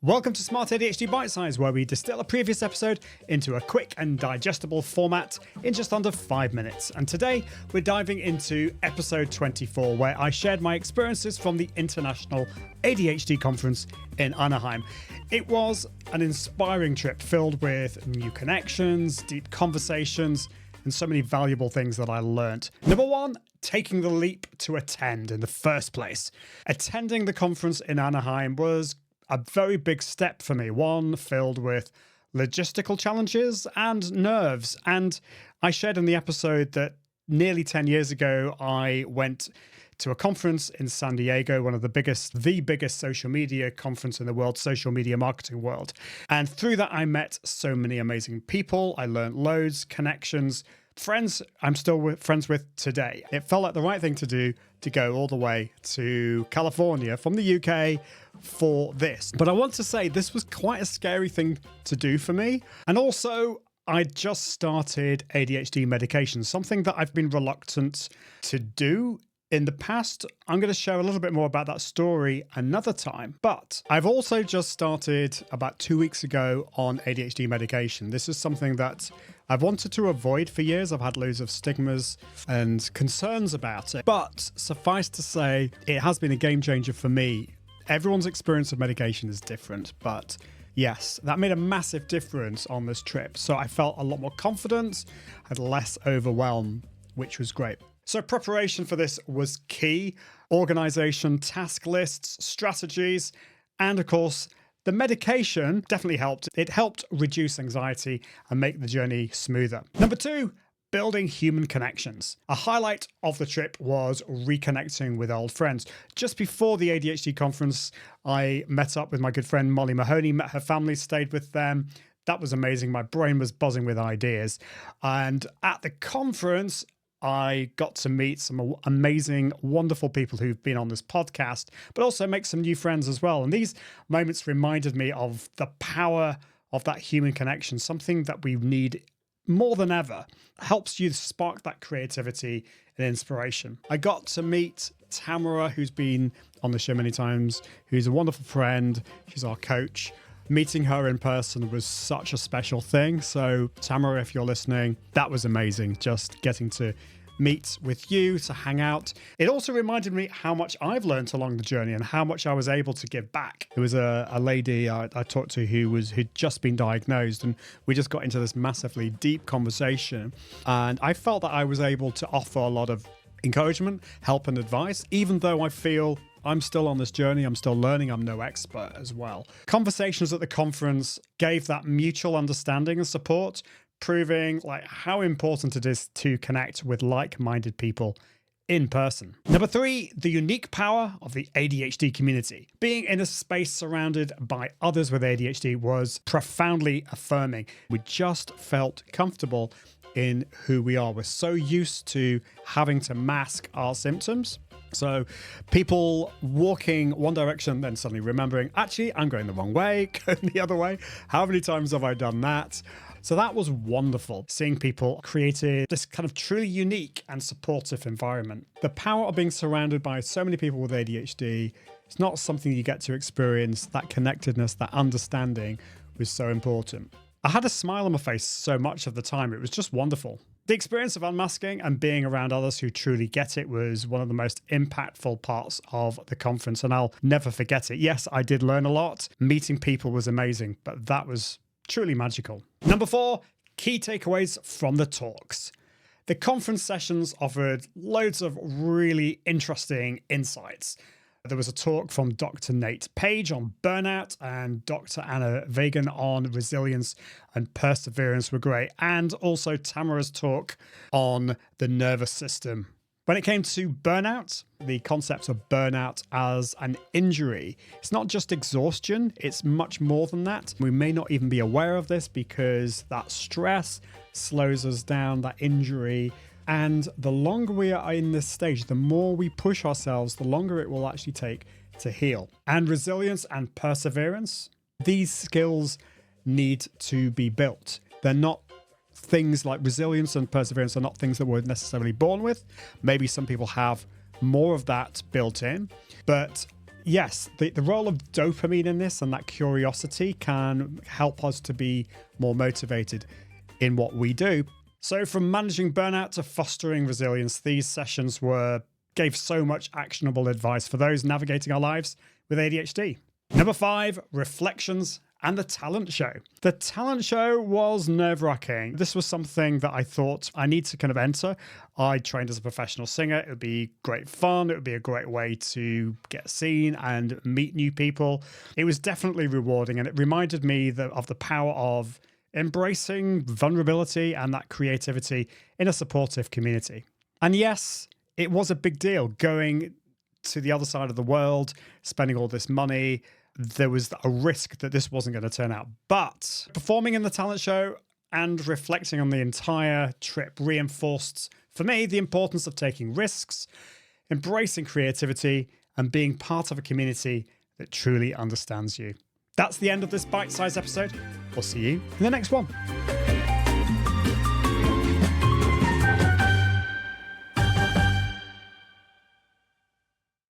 Welcome to Smart ADHD Bite-Size, where we distill a previous episode into a quick and digestible format in just under 5 minutes. And today we're diving into episode 24, where I shared my experiences from the International ADHD Conference in Anaheim. It was an inspiring trip filled with new connections, deep conversations, and so many valuable things that I learned. Number one, taking the leap to attend in the first place. Attending the conference in Anaheim was a very big step for me, one filled with logistical challenges and nerves. And I shared in the episode that nearly 10 years ago, I went to a conference in San Diego, one of the biggest social media conference in the world, social media marketing world. And through that, I met so many amazing people. I learned loads, connections, friends I'm still friends with today. It felt like the right thing to do to go all the way to California from the UK for this. But I want to say this was quite a scary thing to do for me. And also, I just started ADHD medication, something that I've been reluctant to do in the past. I'm going to share a little bit more about that story another time. But I've also just started about 2 weeks ago on ADHD medication. This is something that I've wanted to avoid for years. I've had loads of stigmas and concerns about it. But suffice to say, it has been a game changer for me. Everyone's experience of medication is different, but yes, that made a massive difference on this trip. So I felt a lot more confident, had less overwhelm, which was great. So preparation for this was key. Organization, task lists, strategies, and of course, the medication definitely helped. It helped reduce anxiety and make the journey smoother. Number two, building human connections. A highlight of the trip was reconnecting with old friends. Just before the ADHD conference, I met up with my good friend Molly Mahoney, met her family, stayed with them. That was amazing. My brain was buzzing with ideas. And at the conference, I got to meet some amazing, wonderful people who've been on this podcast, but also make some new friends as well. And these moments reminded me of the power of that human connection, something that we need more than ever. It helps you spark that creativity and inspiration. I got to meet Tamara, who's been on the show many times, who's a wonderful friend. She's our coach. Meeting her in person was such a special thing. So Tamara, if you're listening, that was amazing. Just getting to meet with you, to hang out. It also reminded me how much I've learned along the journey and how much I was able to give back. There was a lady I talked to who'd just been diagnosed, and we just got into this massively deep conversation. And I felt that I was able to offer a lot of encouragement, help, and advice, even though I feel I'm still on this journey. I'm still learning. I'm no expert as well. Conversations at the conference gave that mutual understanding and support, proving like how important it is to connect with like-minded people in person. Number three, the unique power of the ADHD community. Being in a space surrounded by others with ADHD was profoundly affirming. We just felt comfortable in who we are. We're so used to having to mask our symptoms. So people walking one direction, then suddenly remembering, actually, I'm going the wrong way, going the other way. How many times have I done that? So that was wonderful, seeing people created this kind of truly unique and supportive environment. The power of being surrounded by so many people with ADHD, it's not something you get to experience. That connectedness, that understanding was so important. I had a smile on my face so much of the time. It was just wonderful. The experience of unmasking and being around others who truly get it was one of the most impactful parts of the conference, and I'll never forget it. Yes, I did learn a lot. Meeting people was amazing, but that was truly magical. Number four, key takeaways from the talks. The conference sessions offered loads of really interesting insights. There was a talk from Dr. Nate Page on burnout, and Dr. Anna Vagan on resilience and perseverance were great. And also Tamara's talk on the nervous system. When it came to burnout, the concept of burnout as an injury, it's not just exhaustion, it's much more than that. We may not even be aware of this because that stress slows us down, that injury. And the longer we are in this stage, the more we push ourselves, the longer it will actually take to heal. And resilience and perseverance, these skills need to be built. They're not things like resilience and perseverance are not things that we're necessarily born with. Maybe some people have more of that built in, but yes, the role of dopamine in this and that curiosity can help us to be more motivated in what we do. So from managing burnout to fostering resilience, these sessions gave so much actionable advice for those navigating our lives with ADHD. Number 5, reflections and the talent show. The talent show was nerve-wracking. This was something that I thought I need to kind of enter. I trained as a professional singer. It would be great fun. It would be a great way to get seen and meet new people. It was definitely rewarding, and it reminded me of the power of embracing vulnerability and that creativity in a supportive community. And yes, it was a big deal going to the other side of the world, spending all this money. There was a risk that this wasn't going to turn out. But performing in the talent show and reflecting on the entire trip reinforced, for me, the importance of taking risks, embracing creativity, and being part of a community that truly understands you. That's the end of this bite-sized episode. We'll see you in the next one.